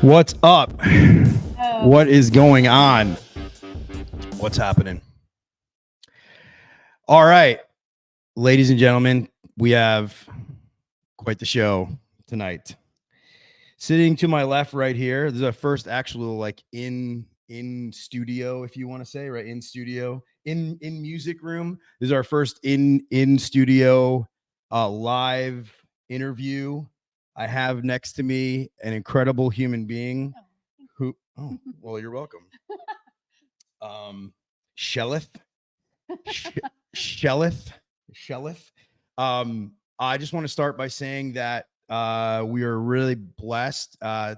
What's up? Oh. What is going on? What's happening? All right, ladies and gentlemen, we have quite the show tonight. Sitting to my left right here, this is our first actual like in studio, if you want to say, right? In studio, in music room. This is our first in studio live interview. I have next to me an incredible human being who well, you're welcome. Shellith. Shellith. I just want to start by saying that we are really blessed.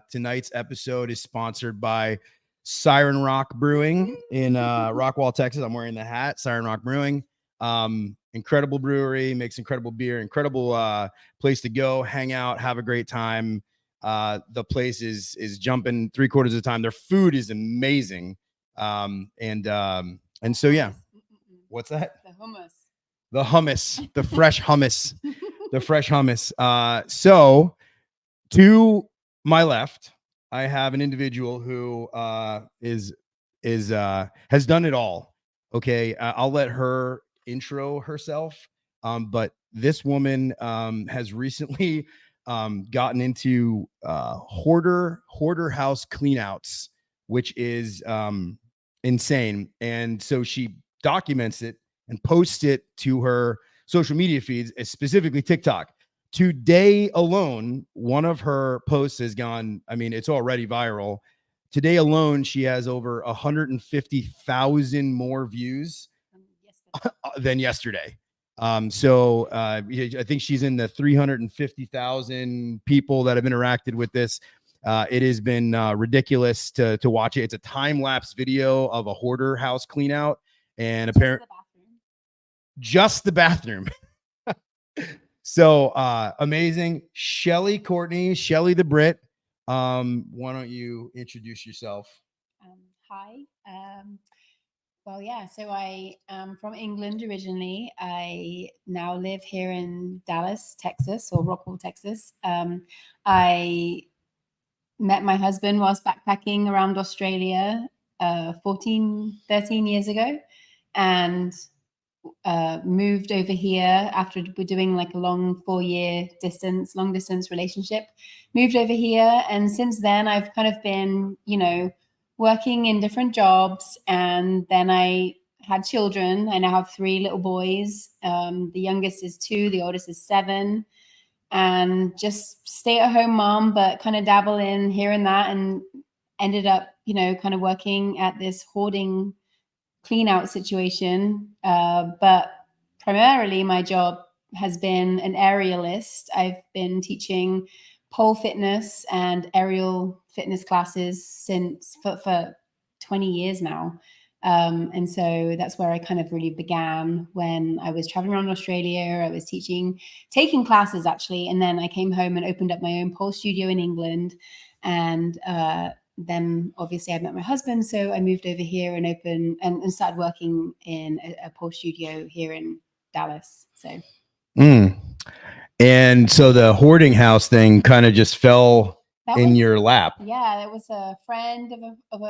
Tonight's episode is sponsored by Siren Rock Brewing in Rockwall, Texas. I'm wearing the hat. Siren Rock Brewing. Incredible brewery, makes incredible beer, incredible place to go, hang out, have a great time. The place is jumping 3/4 of the time. Their food is amazing. And so yeah. What's that? The hummus, the fresh hummus, the fresh hummus. So to my left, I have an individual who has done it all. Okay, I'll let her intro herself. But this woman has recently gotten into hoarder house cleanouts, which is insane. And so she documents it and posts it to her social media feeds, specifically TikTok. Today alone, one of her posts has gone, I mean, it's already viral. Today alone, she has over 150,000 more views than yesterday. So I think she's in the 350,000 people that have interacted with this. It has been ridiculous to watch it. It's a time-lapse video of a hoarder house clean out, and apparently just the bathroom. So amazing. Shelly the Brit. Why don't you introduce yourself? Hi. Well, yeah, so I am from England originally. I now live here in Dallas, Texas, or Rockwall, Texas. I met my husband whilst backpacking around Australia 13 years ago, and moved over here after we're doing like a long 4-year long distance relationship. Moved over here, and since then I've kind of been, working in different jobs, and then I had children. I now have 3 little boys. The youngest is 2, the oldest is 7, and just stay at home mom, but kind of dabble in here and that, and ended up, kind of working at this hoarding clean out situation. But primarily my job has been an aerialist. I've been teaching pole fitness and aerial fitness classes for 20 years now. And so that's where I kind of really began, when I was traveling around Australia. I was taking classes actually. And then I came home and opened up my own pole studio in England. And then obviously I met my husband, so I moved over here and started working in a pole studio here in Dallas. So. And so the hoarding house thing kind of just fell in your lap. Yeah, it was a friend of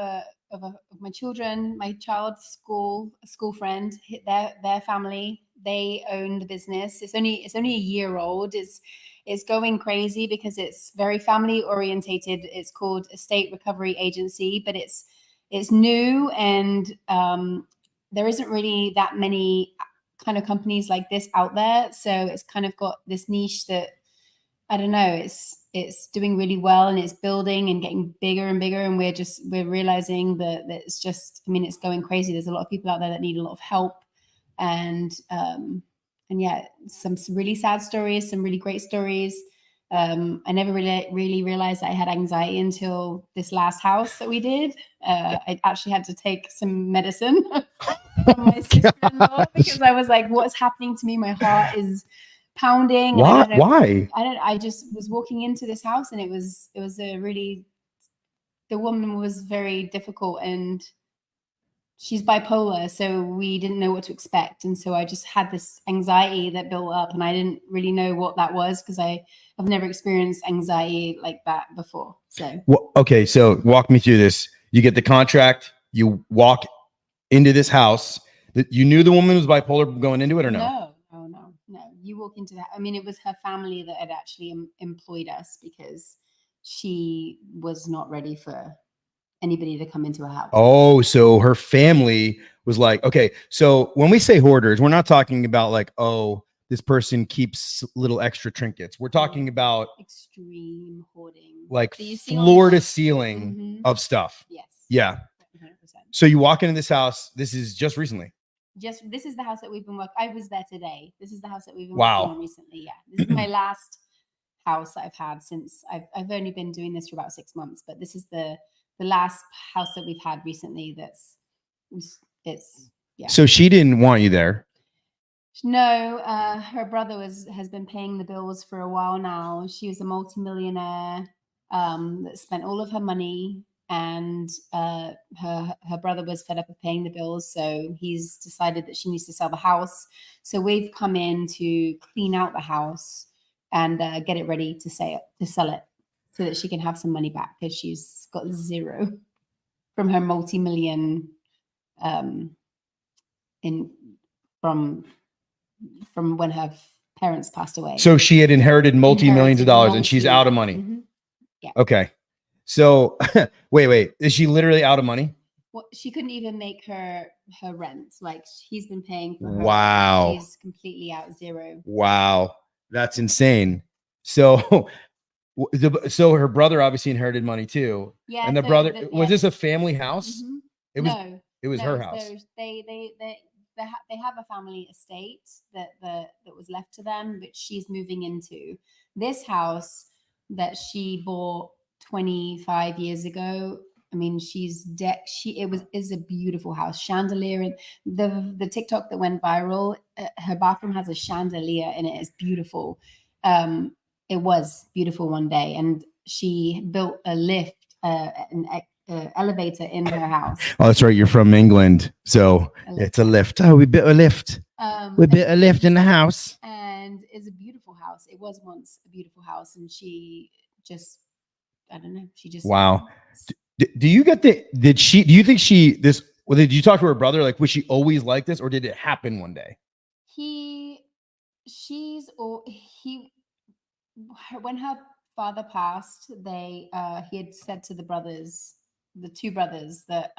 my children, my child's school friend. Their family, they own the business. It's only a year old. It's going crazy because it's very family orientated. It's called Estate Recovery Agency, but it's new, and there isn't really that many kind of companies like this out there. So it's kind of got this niche that, I don't know, it's doing really well, and it's building and getting bigger and bigger. And we're realizing that it's just, I mean, it's going crazy. There's a lot of people out there that need a lot of help, and yeah, some really sad stories, some really great stories. I never really realized that I had anxiety until this last house that we did. I actually had to take some medicine from my sister-in-law because I was like, what's happening to me? My heart is pounding. Why? I just was walking into this house, and it was the woman was very difficult, and she's bipolar, so we didn't know what to expect, and so I just had this anxiety that built up, and I didn't really know what that was because I've never experienced anxiety like that before. So well, okay, so walk me through this. You get the contract, you walk into this house. That you knew the woman was bipolar going into it, or no? No. You walk into that. I mean, it was her family that had actually employed us because she was not ready for anybody to come into her house. Oh, so her family was like, okay. So when we say hoarders, we're not talking about like, oh, this person keeps little extra trinkets. We're talking about extreme hoarding, like floor to ceiling of stuff. Yes. Yeah. 100%. So you walk into this house. This is just recently. This is the house that we've been working. I was there today. This is the house that we've been working on recently. Yeah. This is my last house that I've had since I've only been doing this for about 6 months, but this is the last house that we've had recently. It's yeah. So she didn't want you there. No, her brother has been paying the bills for a while now. She was a multimillionaire that spent all of her money, and her brother was fed up of paying the bills, so he's decided that she needs to sell the house. So we've come in to clean out the house and get it ready to sell it, so that she can have some money back because she's got zero from her multi-million from when her parents passed away. So she had inherited multi-millions of dollars and she's out of money. Mm-hmm. Yeah. Okay. So wait, is she literally out of money? Well, she couldn't even make her rent. Like he's been paying for her. Wow. She's completely out, zero. Wow. That's insane. So so her brother obviously inherited money too. Yeah. And the brother, was this a family house? Mm-hmm. It was her house. They have a family estate that was left to them, which she's moving into. This house that she bought 25 years ago. I mean, is a beautiful house. Chandelier, and the TikTok that went viral, her bathroom has a chandelier in it. It's beautiful. It was beautiful one day, and she built a lift, an elevator in her house. Oh, that's right. You're from England, so it's a lift. Oh, we built a lift. We built a lift in the house, and it's a beautiful house. It was once a beautiful house, and she just, I don't know. She just wow. Do you get the? Do you think this? Well, did you talk to her brother? Like, was she always like this, or did it happen one day? When her father passed, he had said to the two brothers, that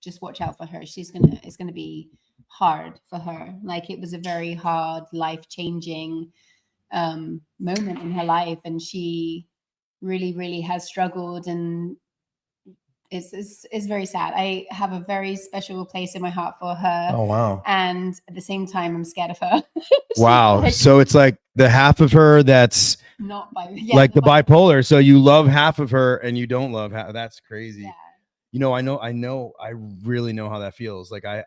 just watch out for her. It's gonna be hard for her. Like, it was a very hard, life-changing moment in her life, and she really, really has struggled, and it's very sad. I have a very special place in my heart for her. Oh, wow. And at the same time, I'm scared of her. Wow. Like, so it's like the half of her that's not like the bipolar. So you love half of her and you don't love half. That's crazy. Yeah. You know, I really know how that feels. Like I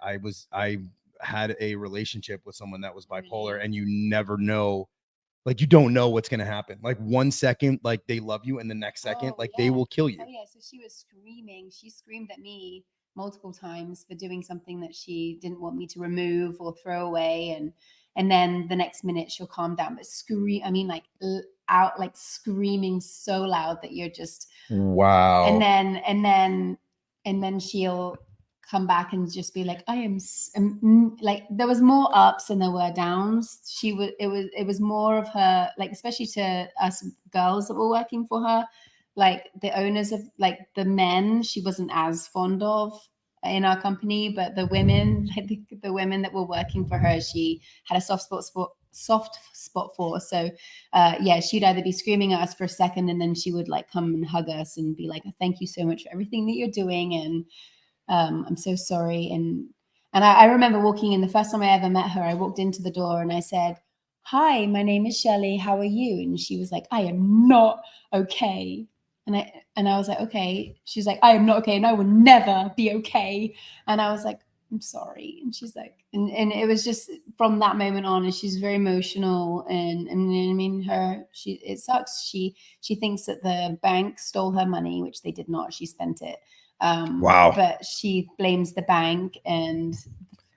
had a relationship with someone that was bipolar, and you never know. Like, you don't know what's going to happen. Like, 1 second, like, they love you, and the next second, they will kill you. Oh, yeah. So she was screaming. She screamed at me multiple times for doing something that she didn't want me to remove or throw away. And then the next minute she'll calm down, but screaming so loud that you're just, wow. And then she'll come back and just be like, I am like, there was more ups than there were downs. It was more of her, like, especially to us girls that were working for her, like the owners of, like, the men she wasn't as fond of in our company, but the women, like the women that were working for her, she had a soft spot for. So yeah, she'd either be screaming at us for a second, and then she would like come and hug us and be like, thank you so much for everything that you're doing, and I'm so sorry. And I remember walking in, the first time I ever met her, I walked into the door and I said, hi, my name is Shelly. How are you? And she was like, I am not okay. And I was like, okay. She's like, I am not okay, and I will never be okay. And I was like, I'm sorry. And she's like, and it was just from that moment on, and she's very emotional. And I mean, it sucks. She thinks that the bank stole her money, which they did not. She spent it. Wow. But she blames the bank, and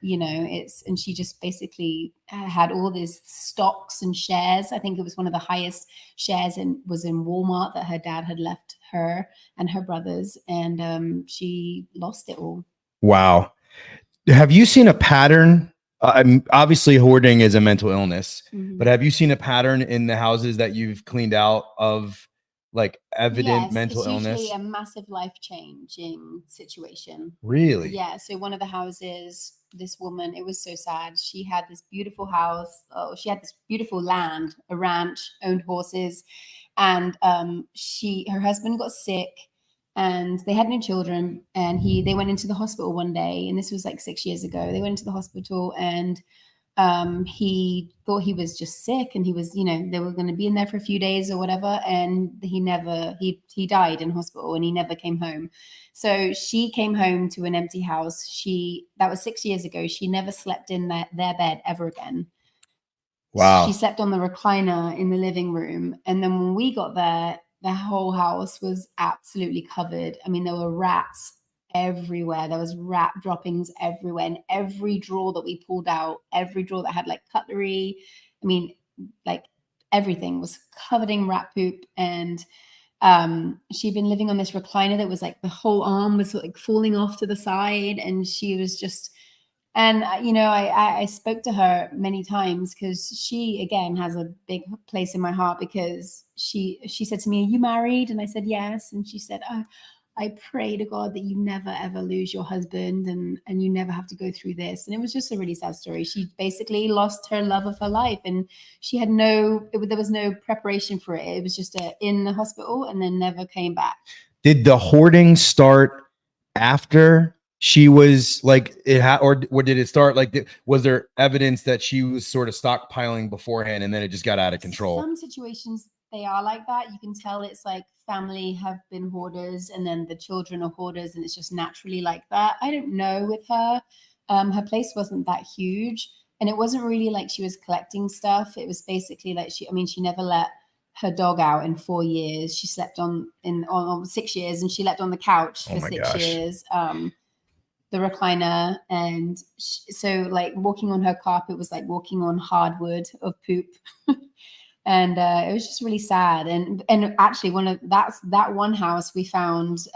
and she just basically had all these stocks and shares. I think it was one of the highest shares was in Walmart that her dad had left her and her brothers, and she lost it all. Wow. Have you seen a pattern? Obviously, hoarding is a mental illness, but have you seen a pattern in the houses that you've cleaned out of like evident mental illness? Usually a massive life-changing situation. Really? Yeah. So one of the houses, this woman, it was so sad. She had this beautiful house. Oh, she had this beautiful land, a ranch, owned horses, and her husband got sick, and they had no children, and they went into the hospital one day, and this was like 6 years ago. They went into the hospital, and he thought he was just sick, and he was, they were going to be in there for a few days or whatever, and he died in hospital, and he never came home. So she came home to an empty house. That was 6 years ago. She never slept in their bed ever again. Wow. She slept on the recliner in the living room, and then when we got there, the whole house was absolutely covered. I mean, there were rats everywhere. There was rat droppings everywhere, and every drawer that we pulled out, every drawer that had like cutlery, I mean, like everything was covered in rat poop. And she'd been living on this recliner that was like the whole arm was like falling off to the side, and she was just, and I spoke to her many times, because she again has a big place in my heart, because she said to me, "Are you married?" And I said yes, and she said, "Oh, I pray to God that you never ever lose your husband, and you never have to go through this." And it was just a really sad story. She basically lost her love of her life, and she had there was no preparation for it. It was just in the hospital, and then never came back. Did the hoarding start after she was like or did it start like, was there evidence that she was sort of stockpiling beforehand and then it just got out of control? Some situations they are like that. You can tell it's like family have been hoarders, and then the children are hoarders, and it's just naturally like that. I don't know with her. Her place wasn't that huge, and it wasn't really like she was collecting stuff. It was basically like she never let her dog out in 4 years. She slept on 6 years, and she slept on the couch for 6 years. The recliner, and so like walking on her carpet was like walking on hardwood of poop. And it was just really sad. And actually that one house we found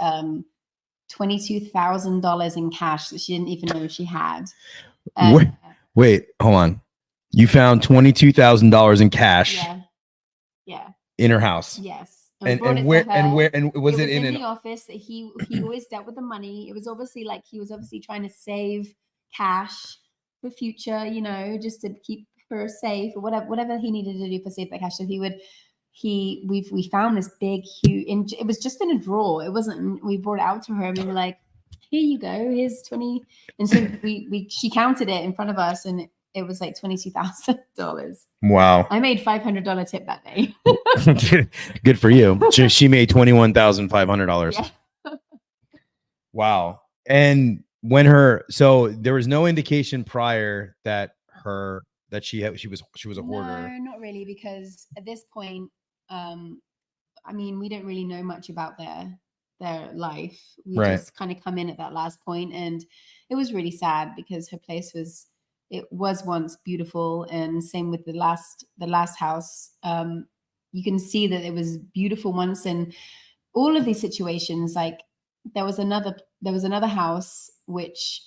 $22,000 in cash that she didn't even know she had. Wait, hold on. You found $22,000 in cash. Yeah. In her house. Yes. And where was it in the office that he always dealt with the money. It was obviously like he was trying to save cash for future, just to keep her safe, or whatever he needed to do for save that cash. So we found this big huge, it was just in a drawer. It wasn't, we brought it out to her, and we were like, "Here you go, here's 20." And so she counted it in front of us, and it was like $22,000. Wow. I made $500 tip that day. Good for you. She made $21,500. Yeah. Wow. And so there was no indication prior that she was a hoarder. No, not really, because at this point, we don't really know much about their life. We just kind of come in at that last point, and it was really sad because her place was once beautiful, and same with the last house. You can see that it was beautiful once, and all of these situations, like there was another house which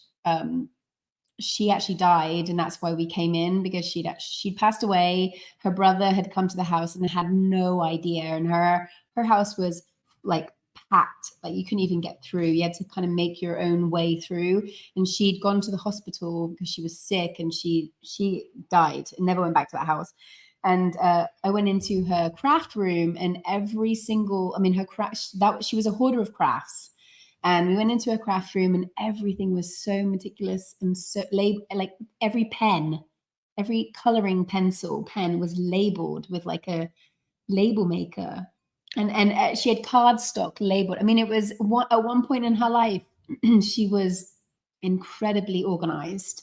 she actually died, and that's why we came in, because she'd passed away. Her brother had come to the house and had no idea, and her house was like packed, like you couldn't even get through. You had to kind of make your own way through, and she'd gone to the hospital because she was sick, and she died and never went back to that house. And I went into her craft room, and every single, she was a hoarder of crafts. And we went into a craft room, and everything was so meticulous, and so like every pen, every coloring pen was labeled with like a label maker, and she had cardstock labeled. It was at one point in her life, she was incredibly organized.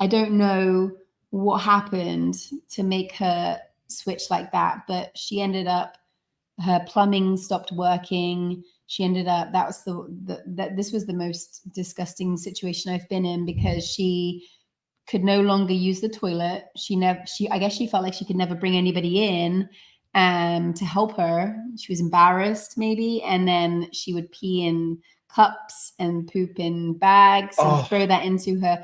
I don't know what happened to make her switch like that, but she ended up her plumbing stopped working. She ended up, that was this was the most disgusting situation I've been in, because she could no longer use the toilet. I guess she felt like she could never bring anybody in to help her. She was embarrassed maybe. And then she would pee in cups and poop in bags and throw that into her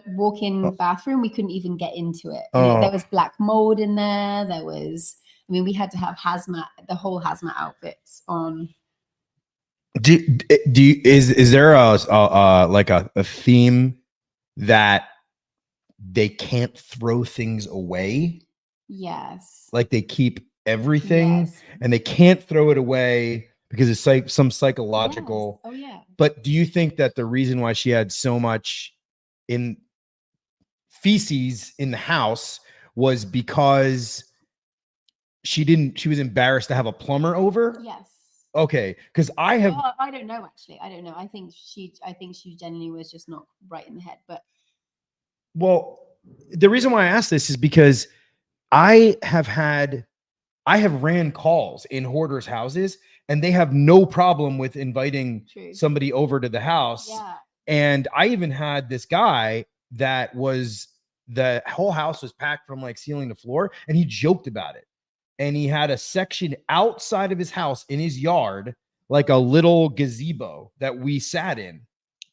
walk-in bathroom. We couldn't even get into it. There was black mold in there. We had to have the whole hazmat outfits on. Is there a theme that they can't throw things away? Yes. Like they keep everything and they can't throw it away because it's like some psychological. Yes. Oh yeah. But do you think that the reason why she had so much in feces in the house was because she was embarrassed to have a plumber over? Yes. Okay, because I don't know, actually. I don't know. I think she genuinely was just not right in the head. But the reason why I asked this is because I have ran calls in hoarders' houses, and they have no problem with inviting somebody over to the house. Yeah. And I even had this guy that the whole house was packed from like ceiling to floor, and he joked about it. And he had a section outside of his house in his yard, like a little gazebo that we sat in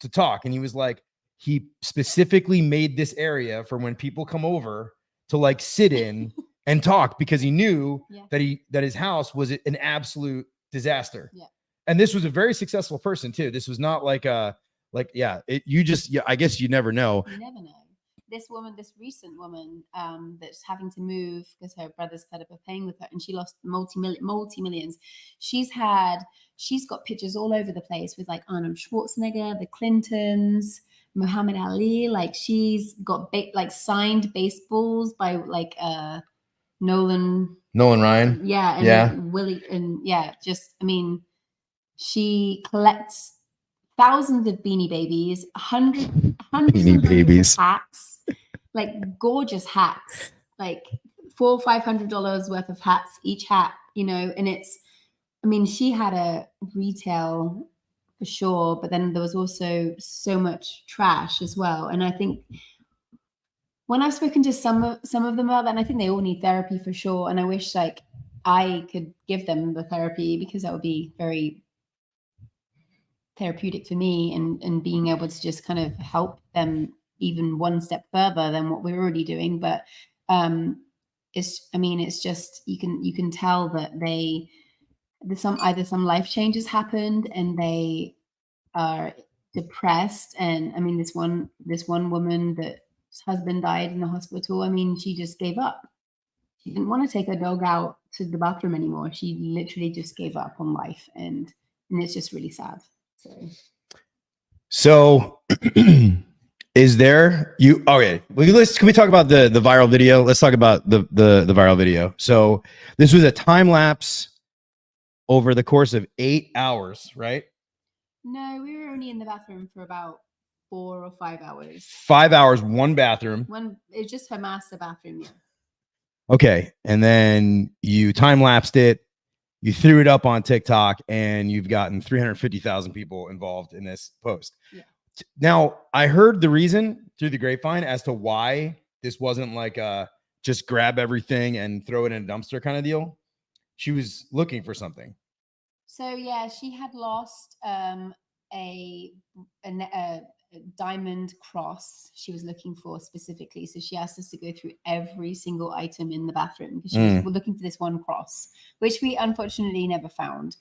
to talk. And he was like, he specifically made this area for when people come over to like sit in and talk, because he knew that his house was an absolute disaster. Yeah. And this was a very successful person too. This was not like I guess you never know. You never know. This recent woman, that's having to move because her brother's fed up of paying with her, and she lost multi-millions. She's got pictures all over the place with like Arnold Schwarzenegger, the Clintons, Muhammad Ali. Like she's got signed baseballs by like Nolan Ryan. Yeah. And Willie. And she collects thousands of Beanie Babies, hundreds of hats, like gorgeous hats, like $400 or $500 worth of hats, each hat, and she had a retail for sure, but then there was also so much trash as well. And I think when I've spoken to some of them about that, and I think they all need therapy for sure. And I wish like I could give them the therapy, because that would be very therapeutic for me, and being able to just kind of help them even one step further than what we're already doing. But it's just you can tell that either some life changes happened and they are depressed. And this one woman that's husband died in the hospital, she just gave up. She didn't want to take her dog out to the bathroom anymore. She literally just gave up on life, and it's just really sad. So is there okay? Can we talk about the viral video? Let's talk about the viral video. So this was a time lapse over the course of 8 hours, right? No, we were only in the bathroom for about 4 or 5 hours. 5 hours, one bathroom. It was just her master bathroom, yeah. Okay, and then you time lapsed it. You threw it up on TikTok, and you've gotten 350,000 people involved in this post. Yeah. Now, I heard the reason through the grapevine as to why this wasn't like a just grab everything and throw it in a dumpster kind of deal. She was looking for something. So yeah, she had lost a diamond cross she was looking for specifically. So she asked us to go through every single item in the bathroom, because she was looking for this one cross, which we unfortunately never found.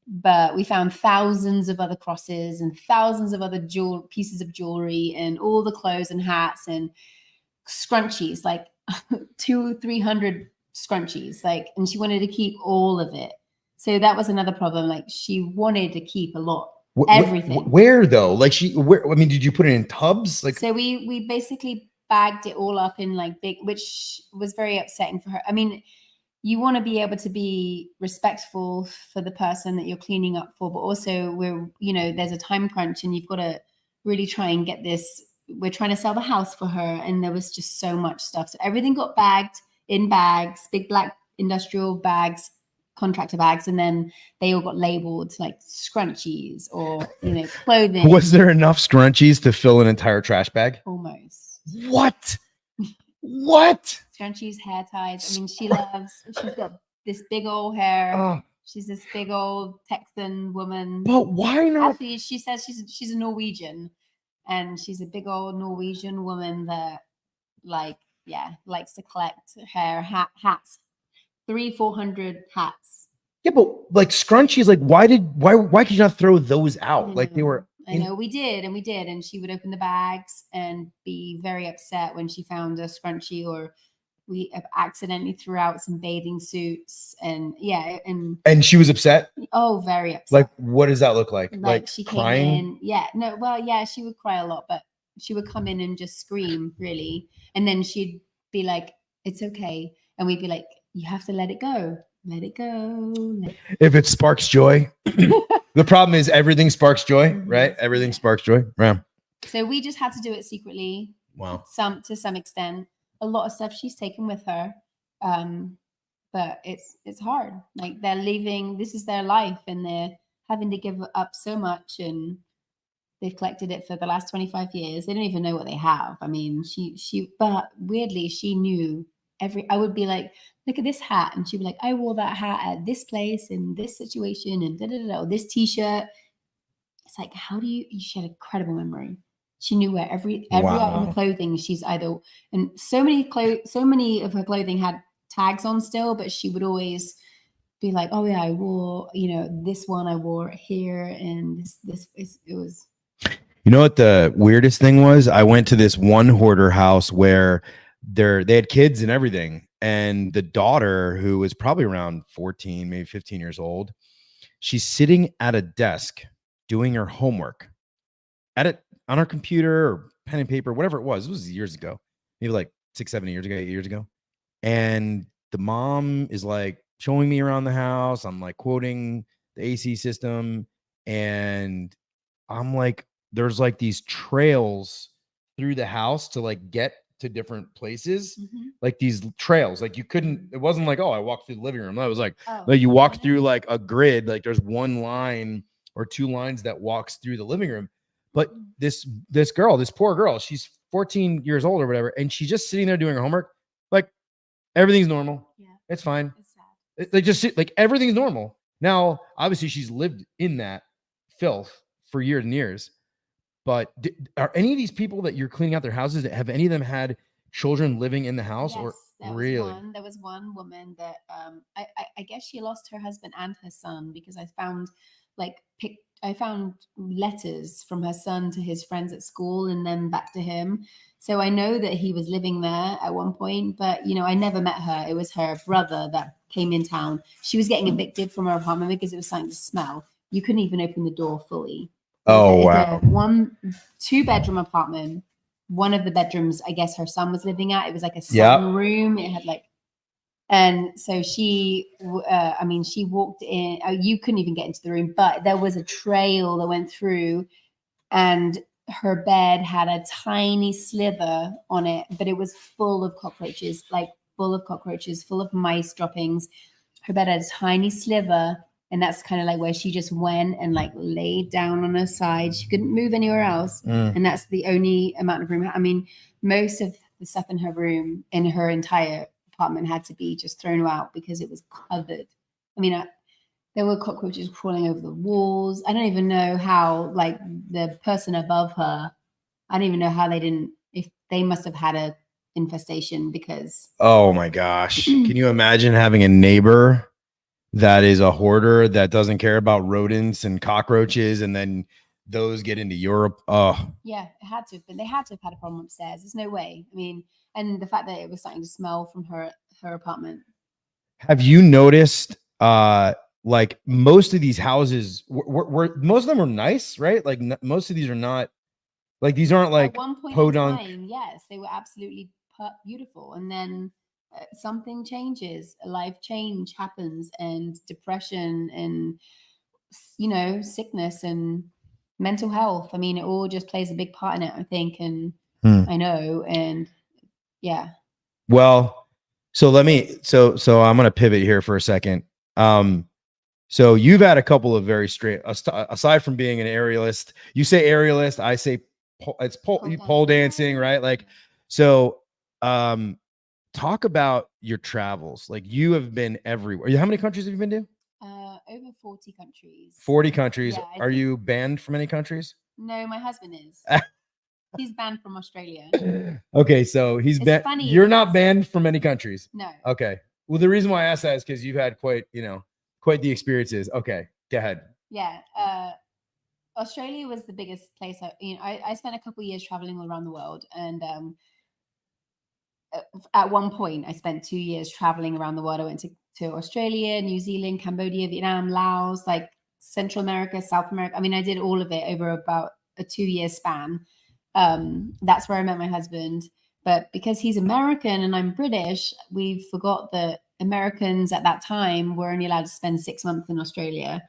But we found thousands of other crosses and thousands of other pieces of jewelry and all the clothes and hats and scrunchies, like 200-300 scrunchies, and she wanted to keep all of it. So that was another problem. Like she wanted to keep a lot. Everything. Where though? Like did you put it in tubs? Like, so we basically bagged it all up in like big, which was very upsetting for her. You want to be able to be respectful for the person that you're cleaning up for, but also there's a time crunch, and you've got to really try and get this. We're trying to sell the house for her, and there was just so much stuff. So everything got bagged in bags, big black industrial bags, contractor bags, and then they all got labeled like scrunchies or, you know, clothing. Was there enough scrunchies to fill an entire trash bag? Almost. What? What? Scrunchies, hair ties. I mean, she's got this big old hair. Oh. She's this big old Texan woman. But why not? Actually, she says she's a Norwegian, and she's a big old Norwegian woman that, like, yeah, likes to collect hair, hats, 300-400 hats. Yeah, but like scrunchies, like why could you not throw those out? Like they were. I know we did, and she would open the bags and be very upset when she found a scrunchie, or we accidentally threw out some bathing suits, and yeah, and she was upset. Oh, very upset. Like, what does that look like? Like she crying? came in. Yeah, no, well, yeah, she would cry a lot, but she would come in and just scream, really, and then she'd be like, "It's okay," and we'd be like, "You have to let it go. Let it go." If it sparks joy. The problem is everything sparks joy, right? Everything sparks joy. Yeah. So we just had to do it secretly. Wow. To some extent. A lot of stuff she's taken with her. But it's hard. Like they're leaving, this is their life, and they're having to give up so much, and they've collected it for the last 25 years. They don't even know what they have. I mean, but weirdly, she knew I would be like, look at this hat. And she'd be like, I wore that hat at this place in this situation and or this t-shirt. It's like, how do she had a incredible memory. She knew where every item of clothing she's either, and so many of her clothing had tags on still, but she would always be like, oh yeah, I wore, you know, this one I wore here. And it was. You know what the weirdest thing was? I went to this one hoarder house where they had kids and everything. And the daughter, who was probably around 14, maybe 15 years old, she's sitting at a desk doing her homework on her computer or pen and paper, whatever it was. It was years ago, maybe like 6, 7 years ago, 8 years ago. And the mom is like showing me around the house. I'm like quoting the AC system. And I'm like, there's like these trails through the house to like get to different places, like these trails. Like it wasn't like, oh, I walked through the living room. That was like you walk through like a grid, like there's one line or two lines that walks through the living room. But this poor girl, she's 14 years old or whatever, and she's just sitting there doing her homework. Like everything's normal. Yeah, it's fine. It's sad. They just sit like everything's normal. Now, obviously, she's lived in that filth for years and years. But are any of these people that you're cleaning out their houses, have any of them had children living in the house? Yes, or really? There was one woman that I guess she lost her husband and her son, because I found letters from her son to his friends at school and then back to him. So I know that he was living there at one point, but, you know, I never met her. It was her brother that came in town. She was getting evicted from her apartment because it was starting to smell. You couldn't even open the door fully. Wow. It's a 2-bedroom apartment. One of the bedrooms, I guess her son was living at. It was like a sun room. It had like, and so she walked in. You couldn't even get into the room, but there was a trail that went through, and her bed had a tiny slither on it, but it was full of cockroaches, full of mice droppings. Her bed had a tiny sliver, and that's kind of like where she just went and like laid down on her side. She couldn't move anywhere else. And that's the only amount of room. I mean, most of the stuff in her room, in her entire apartment, had to be just thrown out because it was covered. I mean, there were cockroaches crawling over the walls. I don't even know how, like, the person above her, I don't even know how if they must have had a infestation, because. Oh my gosh. Can you imagine having a neighbor that is a hoarder that doesn't care about rodents and cockroaches, and then those get into Europe? Oh yeah, it had to have been. They had to have had a problem upstairs. There's no way. I mean, and the fact that it was starting to smell from her apartment. Have you noticed like most of these houses were most of them are nice, right? Like most of these are not, like these aren't like at one point in time, yes, they were absolutely beautiful, and then something changes, a life change happens, and depression, and, you know, sickness and mental health. I mean, it all just plays a big part in it, I think. And I know. And yeah. Well, So let me, so I'm going to pivot here for a second. So you've had a couple of very straight, aside from being an aerialist, you say aerialist, I say it's pole dancing, right? Like, so, talk about your travels. Like, you have been everywhere. How many countries have you been to? Over 40 countries. 40 countries. Yeah, Are you banned from any countries? No, my husband is. He's banned from Australia. Okay, so he's banned. You're not banned from any countries. No. Okay. Well, the reason why I asked that is because you've had quite the experiences. Okay, go ahead. Yeah. Australia was the biggest place. I spent a couple of years traveling all around the world, and at one point I spent 2 years traveling around the world. I went to Australia, New Zealand, Cambodia, Vietnam, Laos, like Central America, South America. I mean, I did all of it over about a 2-year span. That's where I met my husband. But because he's American and I'm British, we forgot that Americans at that time were only allowed to spend 6 months in Australia,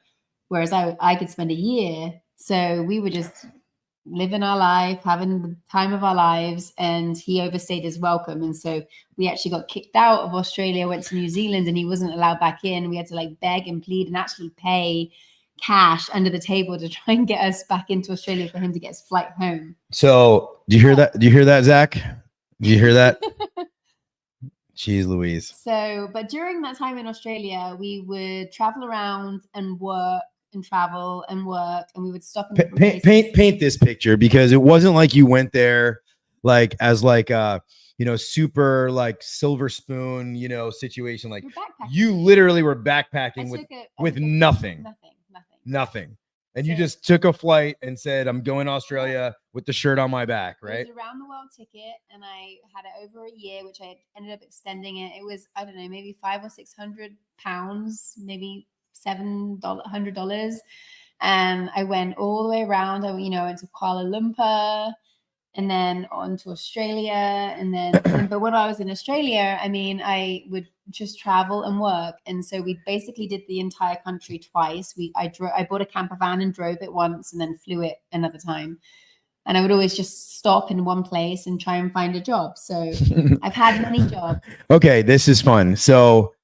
whereas I could spend a year. So we were just living our life, having the time of our lives, and he overstayed his welcome. And so we actually got kicked out of Australia, went to New Zealand, and he wasn't allowed back in. We had to like beg and plead and actually pay cash under the table to try and get us back into Australia for him to get his flight home. So do you hear that? Do you hear that, Zach? Do you hear that? Jeez Louise. So, but during that time in Australia, we would travel around and work and travel and work, and we would stop in paint this picture, because it wasn't like you went there like as like a super like silver spoon situation. Like, you literally were backpacking with nothing. And you just took a flight and said, I'm going to Australia with the shirt on my back, right? It was a round the world ticket, and I had it over a year, which I ended up extending it. It was, I don't know, maybe £500 or £600, maybe $700. And I went all the way around. I went to Kuala Lumpur and then on to Australia. And then, but when I was in Australia, I mean, I would just travel and work. And so we basically did the entire country twice. I bought a camper van and drove it once and then flew it another time. And I would always just stop in one place and try and find a job. So I've had many jobs. Okay, this is fun. So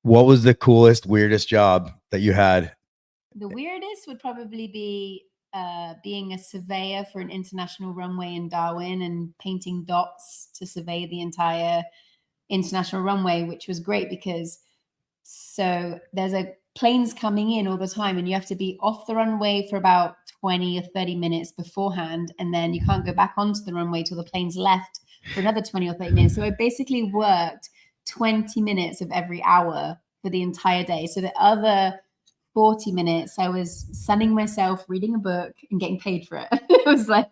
what was the coolest, weirdest job that you had? The weirdest would probably be being a surveyor for an international runway in Darwin and painting dots to survey the entire international runway, which was great because there's planes coming in all the time, and you have to be off the runway for about 20 or 30 minutes beforehand, and then you can't go back onto the runway till the plane's left for another 20 or 30 minutes. So I basically worked 20 minutes of every hour for the entire day. So the other 40 minutes I was sunning myself, reading a book, and getting paid for it. It was like,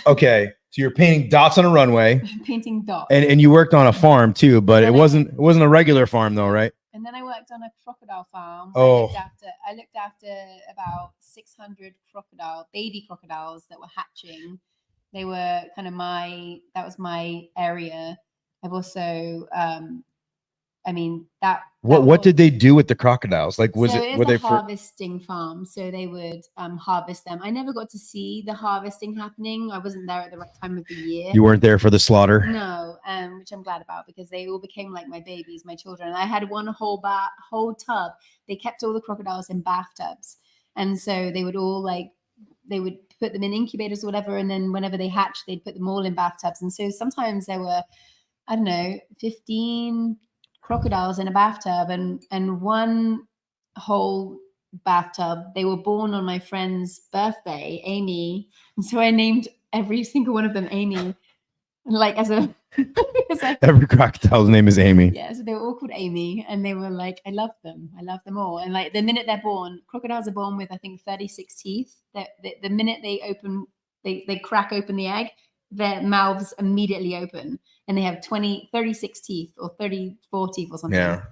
okay, so you're painting dots on a runway. Painting dots. And you worked on a farm too, but it wasn't a regular farm though, right? And then I worked on a crocodile farm. Oh. I looked after about 600 baby crocodiles that were hatching. They were kind of that was my area. I've also, what did they do with the crocodiles? Like, were they harvesting farm? So they would harvest them. I never got to see the harvesting happening. I wasn't there at the right time of the year. You weren't there for the slaughter? No, which I'm glad about, because they all became like my babies, my children. And I had one whole tub. They kept all the crocodiles in bathtubs, and so they would all they would put them in incubators or whatever, and then whenever they hatched, they'd put them all in bathtubs. And so sometimes there were, I don't know, 15 crocodiles in a bathtub, and one whole bathtub. They were born on my friend's birthday, Amy, and so I named every single one of them Amy, like as a every crocodile's name is Amy. Yeah, so they were all called Amy, and they were like, I love them all. And like the minute they're born, crocodiles are born with I think 36 teeth. The minute they crack open the egg, their mouths immediately open, and they have 36 teeth or 34 teeth or something. Yeah.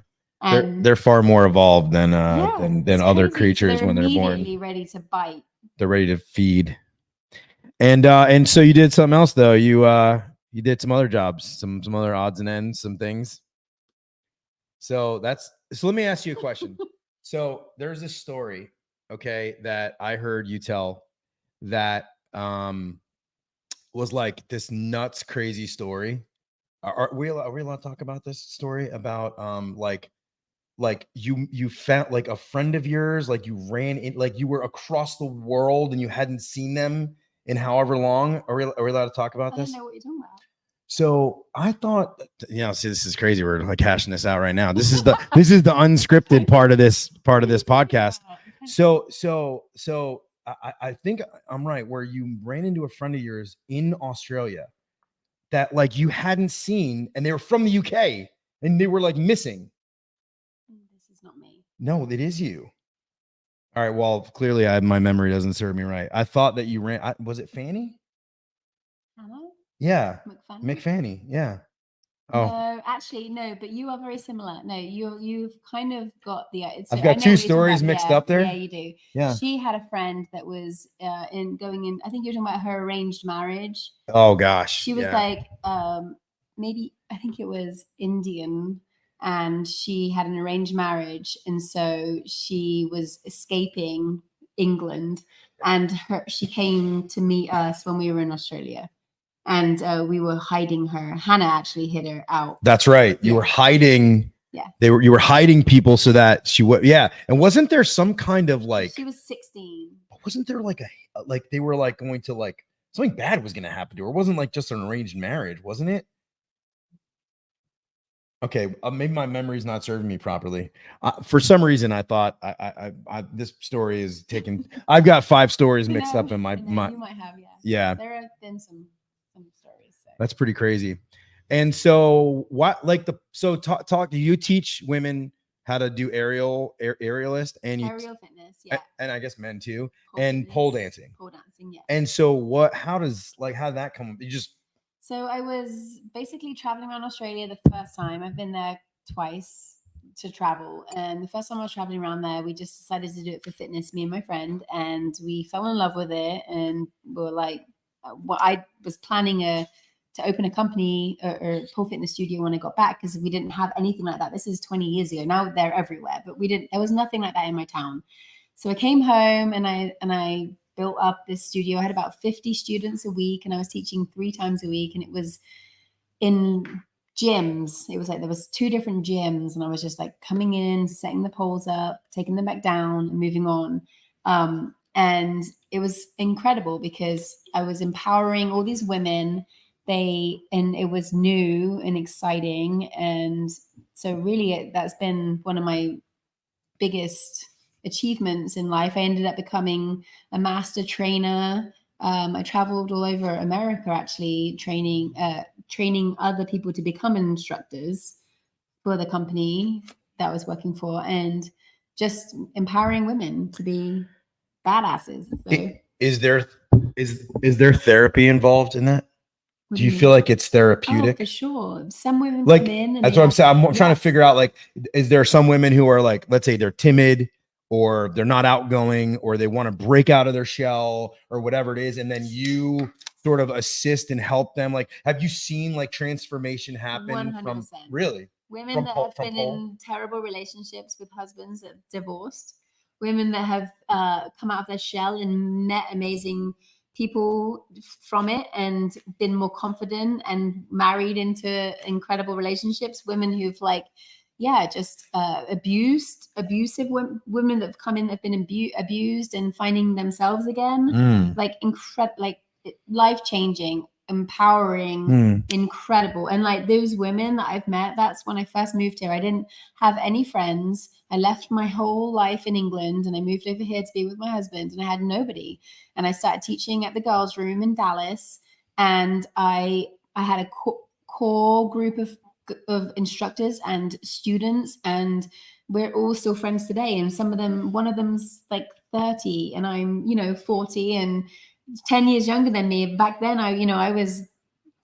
They're far more evolved than other creatures. So when they're born. Immediately ready to bite. They're ready to feed. And so you did something else though. You did some other jobs, some other odds and ends, some things. So let me ask you a question. So there's this story, okay, that I heard you tell that was like this nuts crazy story. Are we allowed to talk about this story about like you found like a friend of yours, like you ran in, like you were across the world and you hadn't seen them in however long? Are we allowed to talk about I this? don't know what you're talking about. So I thought, see, this is crazy. We're like hashing this out right now. This is the unscripted part of this podcast. So I think I'm right, where you ran into a friend of yours in Australia that like you hadn't seen, and they were from the UK and they were like missing. This is not me. No, it is you. All right. Well, clearly my memory doesn't serve me right. I thought that you ran. Was it Fanny? Hannah? Yeah. McFanny? McFanny. Yeah. Oh, no, actually, no. But you are very similar. No, you've kind of got the. I've got two stories mixed up there. Yeah, you do. Yeah. She had a friend that was going in. I think you're talking about her arranged marriage. Oh gosh. She was like maybe I think it was Indian, and she had an arranged marriage, and so she was escaping England, and she came to meet us when we were in Australia. And we were hiding her. Hannah actually hid her out. That's right. You were hiding. Yeah. You were hiding people so that she would. Yeah. And wasn't there some kind of like? She was 16. Wasn't there like they were like going to like something bad was going to happen to her? It wasn't like just an arranged marriage, wasn't it? Okay, maybe my memory's not serving me properly. For some reason, I thought I this story is taken. I've got 5 stories mixed up in my. You might have, yeah. There have been some stories. So. That's pretty crazy. And so, what like talk? Do you teach women how to do aerialist and aerial fitness? Yeah, and I guess men too, pole dancing. Pole dancing, yeah. And so, how did that come? You just. So I was basically traveling around Australia the first time. I've been there twice to travel. And the first time I was traveling around there, we just decided to do it for fitness, me and my friend. And we fell in love with it. And we were like, I was planning to open a company or pole fitness studio when I got back, because we didn't have anything like that. This is 20 years ago. Now they're everywhere, but there was nothing like that in my town. So I came home and I built up this studio. I had about 50 students a week, and I was teaching 3 times a week, and it was in gyms. It was like there was 2 different gyms, and I was just like coming in, setting the poles up, taking them back down, and moving on. And it was incredible because I was empowering all these women. And it was new and exciting, and so really that's been one of my biggest achievements in life. I ended up becoming a master trainer. I traveled all over America, actually training other people to become instructors for the company that I was working for, and just empowering women to be badasses. So. Is there therapy involved in that? Do you feel like it's therapeutic? Oh, for sure. Some women like, come in. And that's what I'm saying. I'm trying to figure out, like, is there some women who are like, let's say they're timid, or they're not outgoing, or they want to break out of their shell, or whatever it is, and then you sort of assist and help them? Like, have you seen like transformation happen 100%. from really women that have been in terrible relationships with husbands that have divorced, women that have come out of their shell and met amazing people from it and been more confident and married into incredible relationships, women who've just abusive women that have come in, that have been abused and finding themselves again, life-changing, empowering, incredible. And like those women that I've met, that's when I first moved here. I didn't have any friends. I left my whole life in England and I moved over here to be with my husband, and I had nobody. And I started teaching at the girls' room in Dallas, and I had a core group of instructors and students, and we're all still friends today. And one of them's like 30 and I'm 40 and 10 years younger than me. Back then I was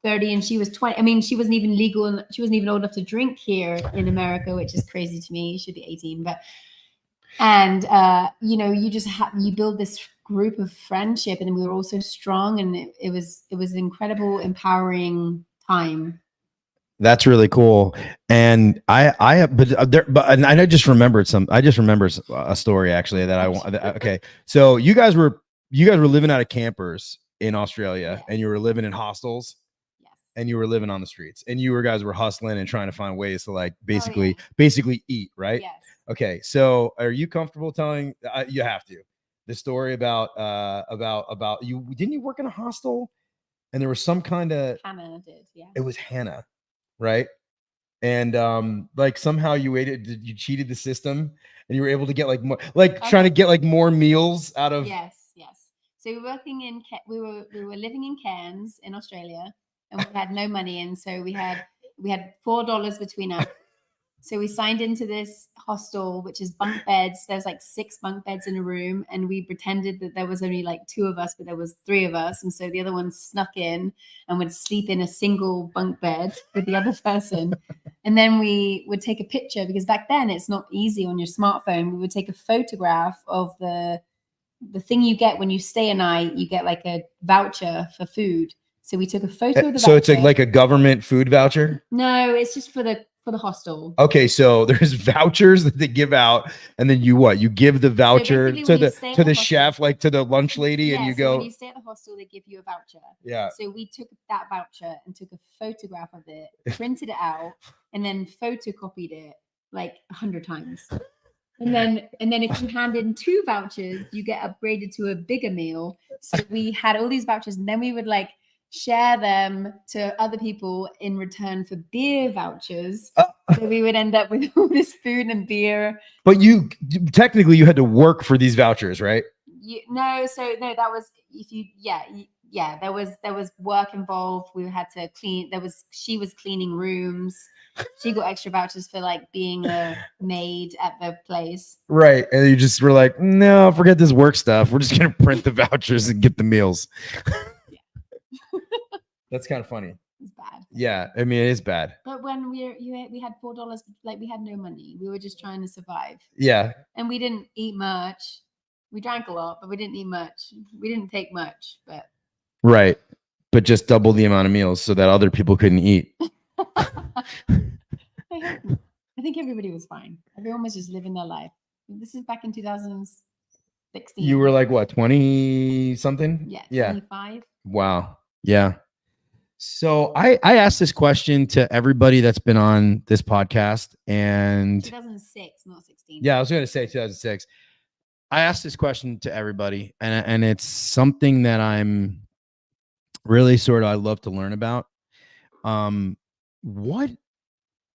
30 and she was 20. I mean, she wasn't even legal, and she wasn't even old enough to drink here in America, which is crazy to me. She should be 18. You build this group of friendship, and we were all so strong, and it was an incredible, empowering time. That's really cool. And I just remembered a story actually that I want. Okay. So you guys were living out of campers in Australia, and you were living in hostels. Yes. and you were living on the streets, and you guys were hustling and trying to find ways to like basically eat, right? Yes. Okay, so are you comfortable telling? You have to the story about you. Didn't you work in a hostel? And there was some kind of Hannah did, yeah. It was Hannah, right? And like somehow you cheated the system, and you were able to get like more, like trying to get like more meals out of. Yes. So we were working in we were living in Cairns in Australia, and we had no money, and so we had $4 between us. So we signed into this hostel, which is bunk beds. There's like 6 bunk beds in a room, and we pretended that there was only like 2 of us, but there was 3 of us, and so the other one snuck in and would sleep in a single bunk bed with the other person. And then we would take a picture, because back then it's not easy on your smartphone. We would take a photograph of the thing you get when you stay a night. You get like a voucher for food. So we took a photo of the So voucher. it's like a government food voucher? No, it's just for the hostel. Okay, so there's vouchers that they give out, and then you give the voucher to the chef, like to the lunch lady, and you go. When you stay at the hostel, they give you a voucher. Yeah. So we took that voucher and took a photograph of it, printed it out, and then photocopied it like 100 times. And then if you hand in 2 vouchers, you get upgraded to a bigger meal. So we had all these vouchers, and then we would like share them to other people in return for beer vouchers. So we would end up with all this food and beer. But you technically had to work for these vouchers, right? That was there was work involved. We had to clean. She was cleaning rooms. She got extra vouchers for like being a maid at the place. Right. And you just were like, no, forget this work stuff. We're just gonna print the vouchers and get the meals. That's kind of funny. It's bad. Yeah, I mean, it is bad. But when we had $4, like we had no money. We were just trying to survive. Yeah. And we didn't eat much. We drank a lot, but we didn't eat much. We didn't take much, but. Right. But just double the amount of meals so that other people couldn't eat. I think everybody was fine. Everyone was just living their life. This is back in 2016. You were like what, 20 something? Yeah. 25. Wow. Yeah. So I asked this question to everybody that's been on this podcast, and 2006, not 16. Yeah, I was going to say 2006. I asked this question to everybody, and it's something that I'm really I love to learn about. What,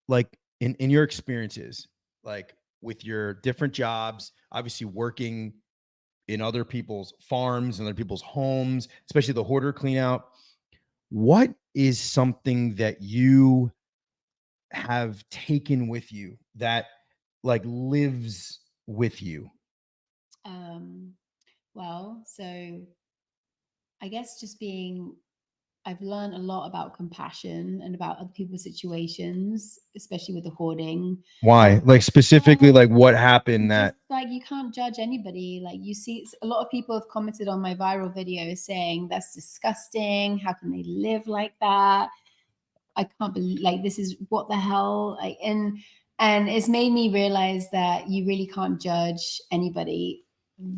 like in your experiences, like with your different jobs, obviously working in other people's farms and other people's homes, especially the hoarder clean out. What is something that you have taken with you that like lives with you? Well, so I guess I've learned a lot about compassion and about other people's situations, especially with the hoarding. Why? Like specifically, like what happened that? Like you can't judge anybody. Like you see, a lot of people have commented on my viral video saying that's disgusting. How can they live like that? I can't believe, like, this is what the hell. Like, and it's made me realize that you really can't judge anybody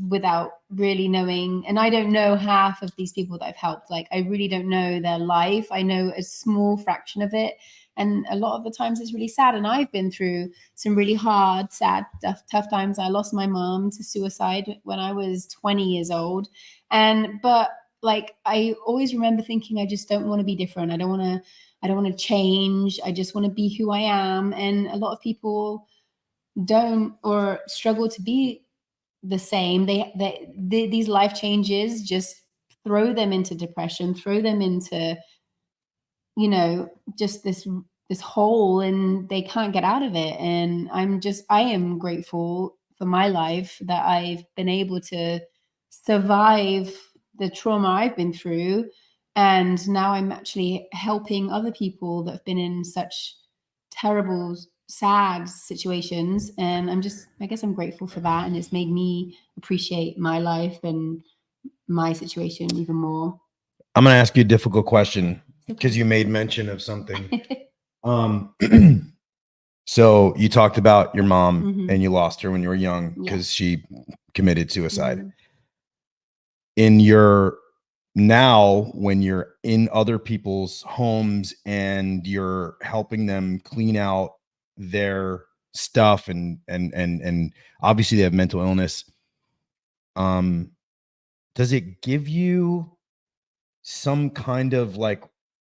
without really knowing. And I don't know half of these people that I've helped. Like, I really don't know their life. I know a small fraction of it. And a lot of the times it's really sad. And I've been through some really hard, sad, tough times. I lost my mom to suicide when I was 20 years old. But like, I always remember thinking, I just don't want to be different. I don't want to change. I just want to be who I am. And a lot of people don't, or struggle to be the same. These life changes just throw them into depression, throw them into, just this hole, and they can't get out of it. And I am grateful for my life that I've been able to survive the trauma I've been through. And now I'm actually helping other people that have been in such terrible, sad situations. And I guess I'm grateful for that. And it's made me appreciate my life and my situation even more. I'm going to ask you a difficult question because you made mention of something. So you talked about your mom and you lost her when you were young because she committed suicide. In your now when you're in other people's homes and you're helping them clean out their stuff and obviously they have mental illness, does it give you some kind of like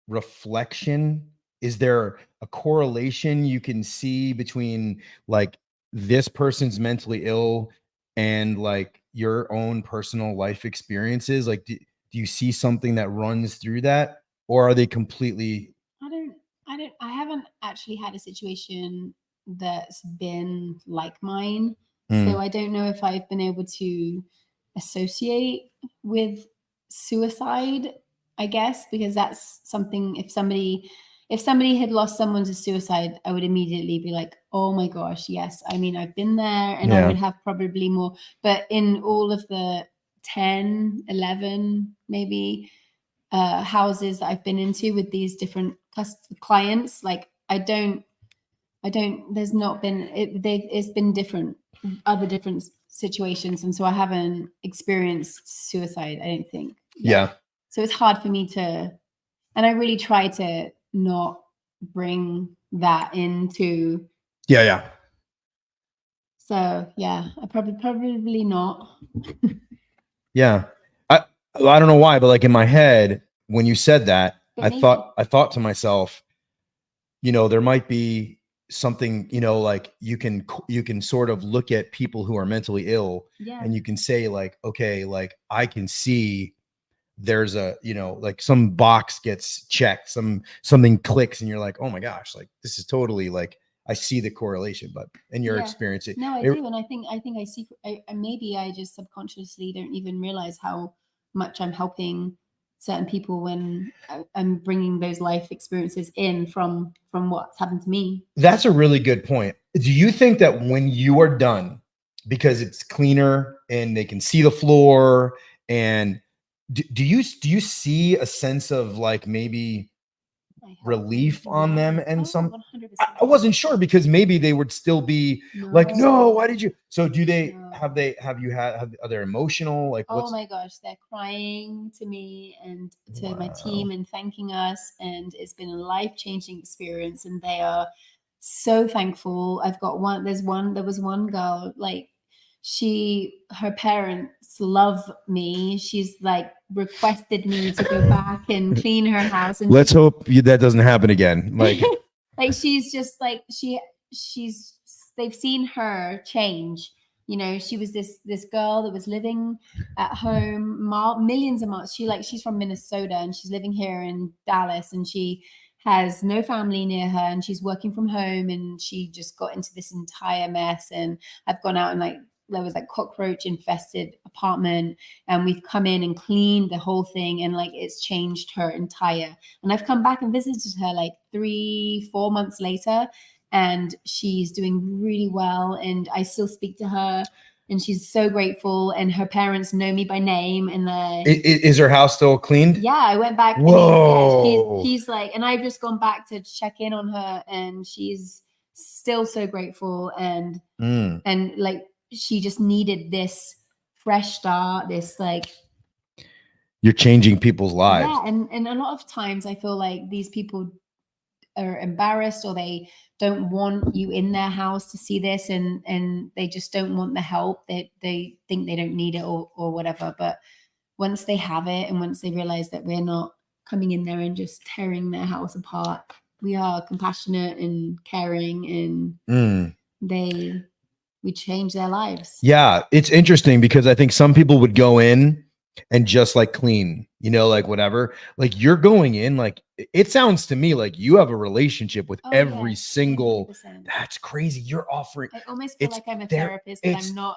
reflection? Is there a correlation you can see between like this person's mentally ill and like your own personal life experiences? Like, do you see something that runs through that, or are they completely? I haven't actually had a situation that's been like mine. So I don't know if I've been able to associate with suicide, I guess, because that's something, if somebody had lost someone to suicide, I would immediately be like, oh my gosh, yes. I mean, I've been there, and I would have probably more, but in all of the 10, 11, maybe houses that I've been into with these different clients, like there's not been, it's been other different situations. And so I haven't experienced suicide, I don't think. Yeah. So it's hard for me to, and I really try to not bring that into. Yeah. So yeah, I probably not. Yeah. I don't know why, but like in my head, when you said that, I thought to myself, there might be something, like you can sort of look at people who are mentally ill and you can say like, okay, like I can see there's a, like some box gets checked, something clicks and you're like, oh my gosh, like this is totally like, I see the correlation, but in your experience. No, I do. And I think I see, maybe I just subconsciously don't even realize how much I'm helping certain people when I'm bringing those life experiences in from what's happened to me. That's a really good point. Do you think that when you are done, because it's cleaner and they can see the floor, and do you see a sense of like maybe relief on them? And some, 100%. I wasn't sure because maybe they would still be like, no, why did you? So do they, are they emotional? Like, oh my gosh, they're crying to me and to my team and thanking us. And it's been a life-changing experience. And they are so thankful. There was one girl, like her parents love me. She's like requested me to go back and clean her house. And let's hope that doesn't happen again. Like, like she's just like, they've seen her change. She was this girl that was living at home millions of miles. She's from Minnesota and she's living here in Dallas, and she has no family near her, and she's working from home, and she just got into this entire mess. And I've gone out and there was like cockroach infested apartment, and we've come in and cleaned the whole thing, and like it's changed her entire. And I've come back and visited her like 3-4 months later, and she's doing really well, and I still speak to her, and she's so grateful, and her parents know me by name. And is her house still cleaned? Yeah, I went back. Whoa. And she's like, and I've just gone back to check in on her, and she's still so grateful, and like she just needed this fresh start, this like, you're changing people's lives. Yeah, and a lot of times I feel like these people are embarrassed, or they don't want you in their house to see this, and they just don't want the help. They think they don't need it or whatever. But once they have it, and once they realize that we're not coming in there and just tearing their house apart, we are compassionate and caring, and we change their lives. Yeah, it's interesting because I think some people would go in and just like clean, like whatever. Like you're going in, like it sounds to me like you have a relationship with every single. 100%. That's crazy. You're offering. I almost feel like I'm a therapist, but I'm not.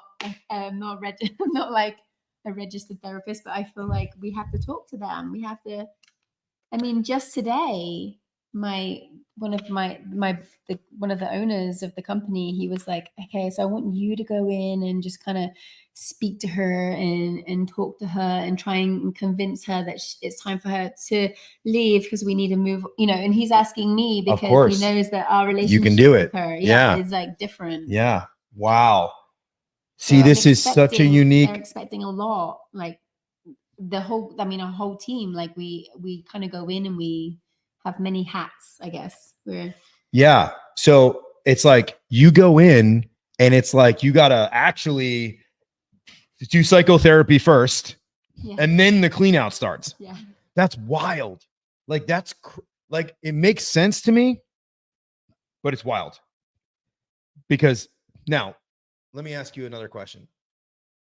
I'm not like a registered therapist. But I feel like we have to talk to them. We have to. I mean, just today, one of the owners of the company, he was like, okay, so I want you to go in and just kind of speak to her and talk to her and try and convince her that it's time for her to leave because we need to move, and he's asking me because he knows that our relationship, you can do it. With her, is like different. Yeah. Wow. See, this is such a unique. They're expecting a lot, like our whole team, like we kind of go in and we have many hats, I guess. Yeah. So it's like you go in and it's like you gotta actually do psychotherapy first, and then the clean out starts. Yeah. That's wild. Like like it makes sense to me, but it's wild. Because now, let me ask you another question.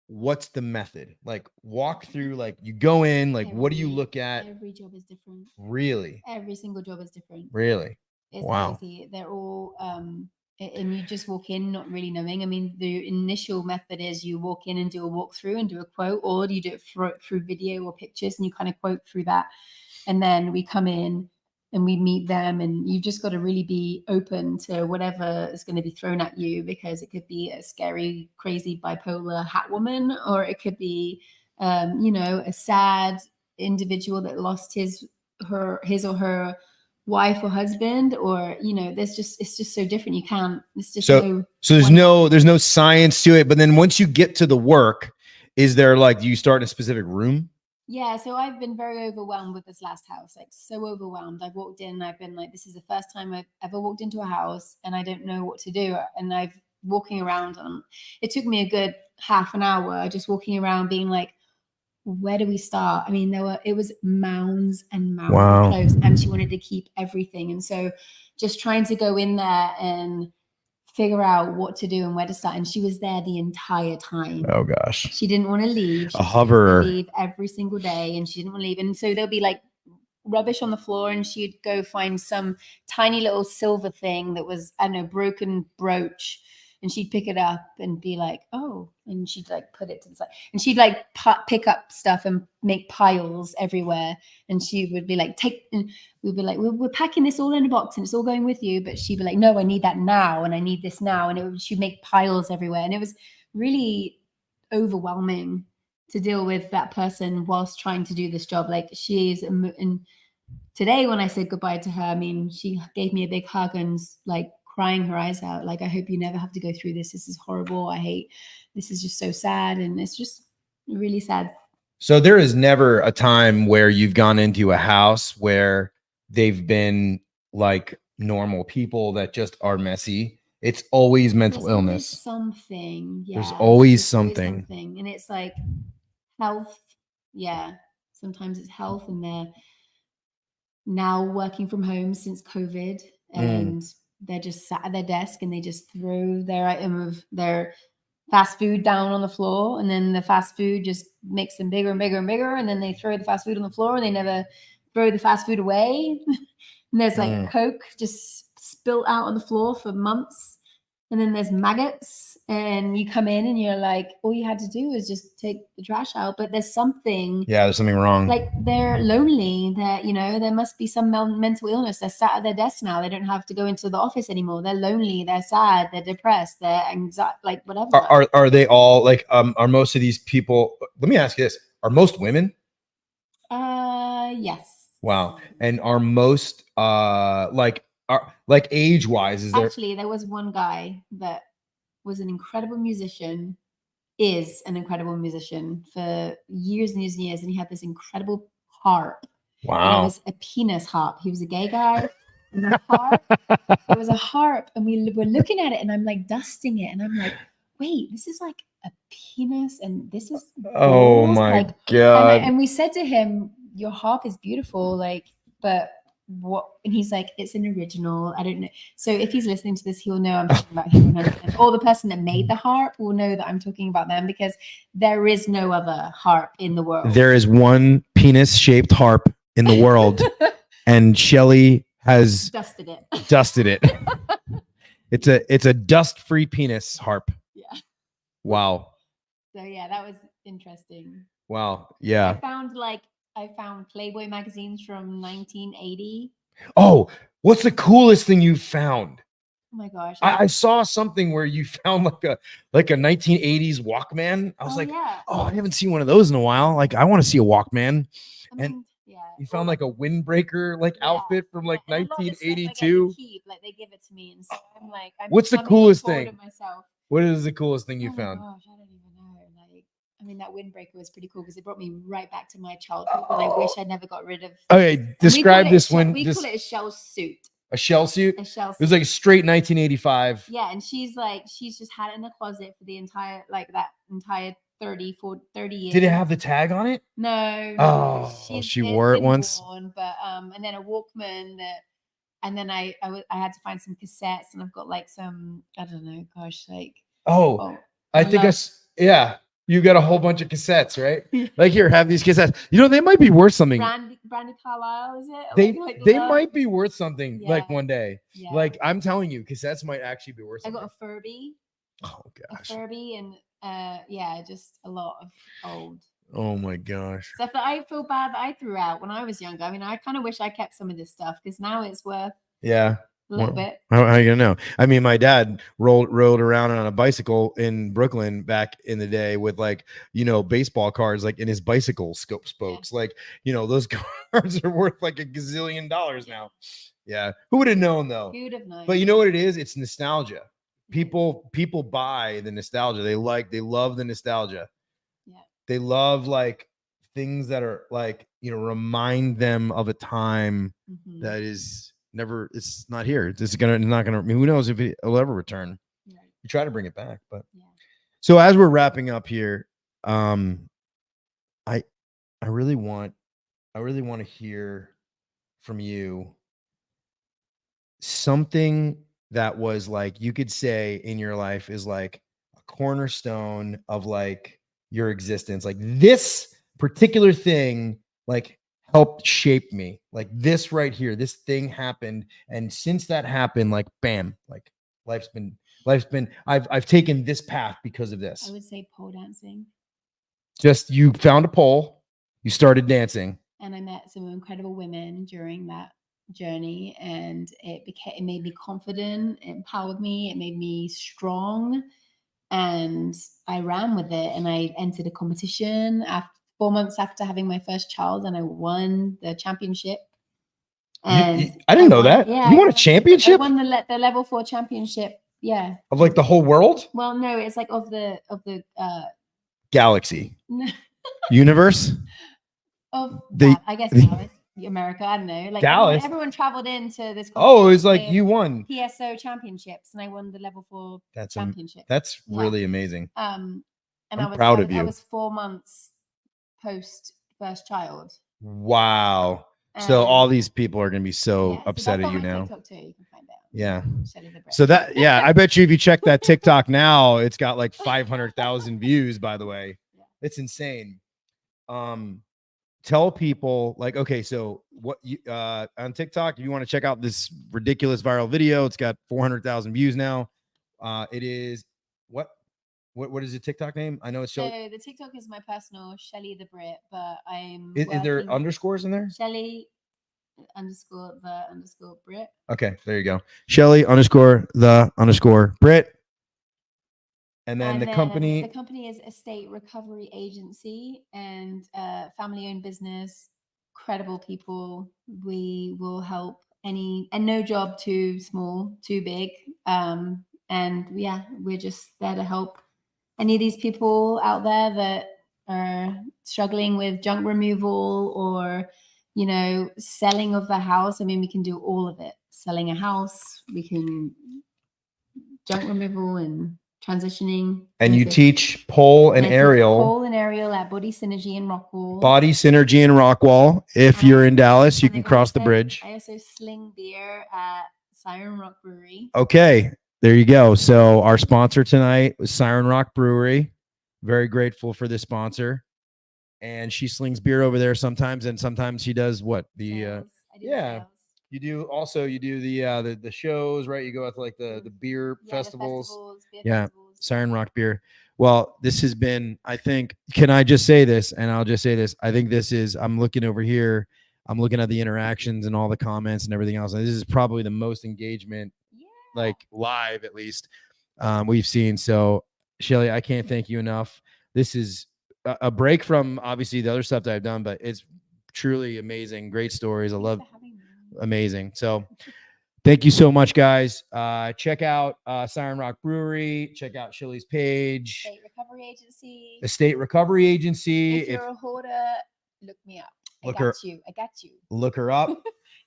What's the method? Like, walk through, like, you go in, like, what do you look at? Every job is different. Really? Every single job is different. Really? It's Wow. crazy. They're all and you just walk in not really knowing. I mean, the initial method is you walk in and do a walkthrough and do a quote, or you do it through video or pictures and you kind of quote through that. And then we come in and we meet them, and you just got to really be open to whatever is going to be thrown at you, because it could be a scary, crazy bipolar hat woman, or it could be, a sad individual that lost his or her wife or husband, or it's just so different. You can't. It's just so there's no science to it. But then once you get to the work, is there like, do you start in a specific room? Yeah, so I've been very overwhelmed with this last house, like so overwhelmed. I've walked in and I've been like, this is the first time I've ever walked into a house and I don't know what to do. And I've walking around it took me a good half an hour just walking around being like, where do we start? I mean, it was mounds and mounds of clothes, and she wanted to keep everything. And so just trying to go in there and figure out what to do and where to start. And she was there the entire time. Oh gosh. She didn't want to leave. She a hover. leave every single day, and she didn't want to leave. And so there'll be like rubbish on the floor, and she'd go find some tiny little silver thing that was, I don't know, broken brooch, and she'd pick it up and be like, oh, and she'd like put it to the side, and she'd like pick up stuff and make piles everywhere. And she would be like, and we'd be like, we're packing this all in a box and it's all going with you. But she'd be like, no, I need that now, and I need this now. And she'd make piles everywhere. And it was really overwhelming to deal with that person whilst trying to do this job. Like and today when I said goodbye to her, I mean, she gave me a big hug and like crying her eyes out, like, I hope you never have to go through this. This is horrible. This is just so sad. And it's just really sad. So there is never a time where you've gone into a house where they've been like normal people that just are messy. It's always mental illness. Something. Yeah. There's always something. And it's like health. Yeah. Sometimes it's health, and they're now working from home since COVID, and they're just sat at their desk and they just throw their item of their fast food down on the floor, and then the fast food just makes them bigger and bigger and bigger, and then they throw the fast food on the floor and they never throw the fast food away. And there's like Coke just spilt out on the floor for months, and then there's maggots, and you come in and you're like, all you had to do is just take the trash out. But there's something. Yeah, there's something wrong. Like they're lonely. There must be some mental illness. They're sat at their desk now. They don't have to go into the office anymore. They're lonely. They're sad. They're depressed. They're anxiety, like whatever. Are they all like, are most of these people, let me ask you this, are most women? Yes. Wow. And are most, like age wise, Actually, there was one guy that was an incredible musician, is an incredible musician for years and years and years. And he had this incredible harp. Wow. And it was a penis harp. He was a gay guy. And the harp, it was a harp. And we were looking at it, and I'm like dusting it. And I'm like, wait, this is like a penis. And this is balls? Oh my God. And we said to him, your harp is beautiful. Like, but what? And he's like, it's an original. I don't know. So if he's listening to this, he'll know I'm talking about him. Or the person that made the harp will know that I'm talking about them, because there is no other harp in the world. There is one penis shaped harp in the world, and Shelly has dusted it. It's a dust free penis harp. Yeah. Wow. So yeah, that was interesting. Wow. Yeah. I found Playboy magazines from 1980. Oh, what's the coolest thing you found? Oh my gosh. I saw something where you found like a 1980s Walkman. I was I haven't seen one of those in a while. Like, I want to see a Walkman. You found like a windbreaker outfit from 1982. Like they give it to me, and so I'm like, what's the coolest thing? myself. What is the coolest thing you found? Gosh, I don't even know. Like, I mean, that windbreaker was pretty cool because it brought me right back to my childhood, and I wish I never got rid of. Okay, describe this one. We call it a shell suit. A shell suit. A shell suit. It was like a straight 1985. Yeah, and she's just had it in the closet for the entire 30 years. Did it have the tag on it? No. Oh, she wore it once. But and then a Walkman and then I had to find some cassettes, and I've got like some, I don't know, gosh, like. I think yeah. You got a whole bunch of cassettes, right? Like, here, have these cassettes. You know, they might be worth something. Brandy Carlisle, is it? They might be worth something like one day. Yeah. Like, I'm telling you, cassettes might actually be worth something. I got a Furby. Oh gosh. A Furby and just a lot of old. Oh my gosh. Stuff that I feel bad that I threw out when I was younger. I mean, I kind of wish I kept some of this stuff because now it's worth a little bit. How are you gonna know? I mean, my dad rode around on a bicycle in Brooklyn back in the day with, like, you know, baseball cards like in his bicycle spokes. Yeah. Like, you know, those cards are worth like $1 gazillion now. Yeah. Who would have known though? Who would have known? But you know what it is? It's nostalgia. People buy the nostalgia. They love the nostalgia. Yeah. They love like things that are like, you know, remind them of a time that is never, it's not here. It's not gonna, I mean, who knows if it'll ever return. Right. You try to bring it back, but so as we're wrapping up here, I really want to hear from you something that was like, you could say in your life is like a cornerstone of like your existence. Like, this particular thing, like, helped shape me. Like, this right here, this thing happened, and since that happened, like, bam, like life's been I've taken this path because of this. I would say pole dancing. Just, you found a pole, you started dancing, and I met some incredible women during that journey, and it made me confident, it empowered me, it made me strong, and I ran with it, and I entered a competition 4 months after having my first child, and I won the championship. And I didn't know that. Yeah, you won a championship? I won the level 4 championship. Yeah. Of like the whole world? Well, no, it's like of the galaxy. Universe? Of that, I guess Dallas, America. I don't know. Like, Dallas. Everyone traveled into this. Oh, it was like you won PSO championships, and I won the level 4 championship. That's really amazing. And I'm proud of you. I was 4 months post first child. Wow. So all these people are going to be so upset at you now. TikTok too, you can find out. Yeah. Shelly The Brit. So that, I bet you if you check that TikTok now, it's got like 500,000 views, by the way. Yeah. It's insane. Tell people, like, okay, so what you on TikTok, if you want to check out this ridiculous viral video, it's got 400,000 views now. It is what is the TikTok name? I know it's so the TikTok is my personal Shelly The Brit, but I'm is there underscores in there? Shelly _the Brit. Okay, there you go. Shelly _the Brit. And then the company is Estate Recovery Agency, and family-owned business, credible people. We will help and no job too small, too big. And we're just there to help any of these people out there that are struggling with junk removal or, you know, selling of the house. I mean, we can do all of it. Selling a house, we can junk removal and transitioning. And you teach pole and aerial. Pole and aerial at Body Synergy in Rockwall. Body Synergy in Rockwall. If you're in Dallas, you can cross the bridge. I also sling beer at Siren Rock Brewery. Okay, there you go. So our sponsor tonight was Siren Rock Brewery. Very grateful for this sponsor. And she slings beer over there sometimes, and sometimes she does what? Sales. You do the shows, right? You go out to like the beer festivals. Siren Rock Beer. Well, this has been, I think, can I just say this? And I'll just say this. I think this is, I'm looking over here. I'm looking at the interactions and all the comments and everything else. And this is probably the most engagement, like live at least, we've seen. So Shelly, I can't thank you enough. This is a break from obviously the other stuff that I've done, but it's truly amazing. Great stories. I love amazing. So Thank you so much, guys. Check out Siren Rock Brewery. Check out Shelly's page. Estate Recovery Agency. Estate Recovery Agency. If you're a hoarder, look me up. I got you. Look her up.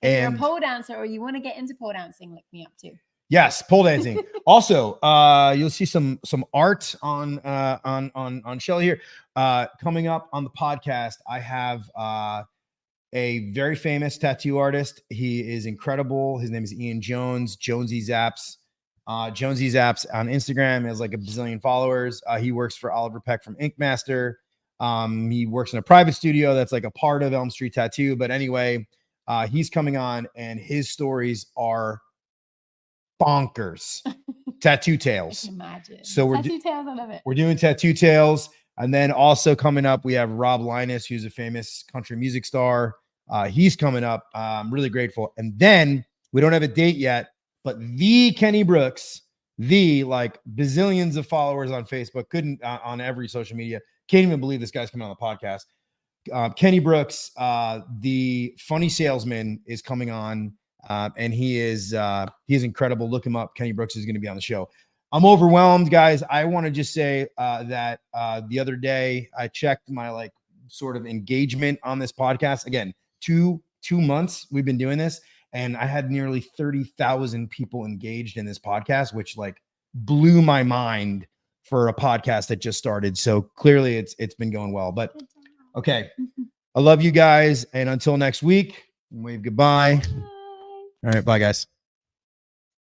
If you're a pole dancer or you want to get into pole dancing, look me up too. Yes, pole dancing. Also, you'll see some art on Shelly here. Coming up on the podcast, I have a very famous tattoo artist. He is incredible. His name is Ian Jones. Jonesy Zaps. Jonesy Zaps on Instagram has like a bazillion followers. He works for Oliver Peck from Ink Master. He works in a private studio that's like a part of Elm Street Tattoo. But anyway, he's coming on, and his stories are bonkers. Tattoo tales. Imagine. So tattoo tales, I love it. We're doing tattoo tales. And then also coming up, we have Rob Linus, who's a famous country music star. He's coming up. I'm really grateful. And then we don't have a date yet, but the Kenny Brooks, the like bazillions of followers on Facebook, couldn't on every social media. Can't even believe this guy's coming on the podcast. Kenny Brooks, the funny salesman, is coming on, and he is incredible. Look him up. Kenny Brooks is going to be on the show. I'm overwhelmed, guys. I want to just say that the other day I checked my like sort of engagement on this podcast. Again, two months we've been doing this, and I had nearly 30,000 people engaged in this podcast, which like blew my mind for a podcast that just started. So clearly it's been going well. But okay, I love you guys, and until next week, wave goodbye. Bye. All right, bye, guys.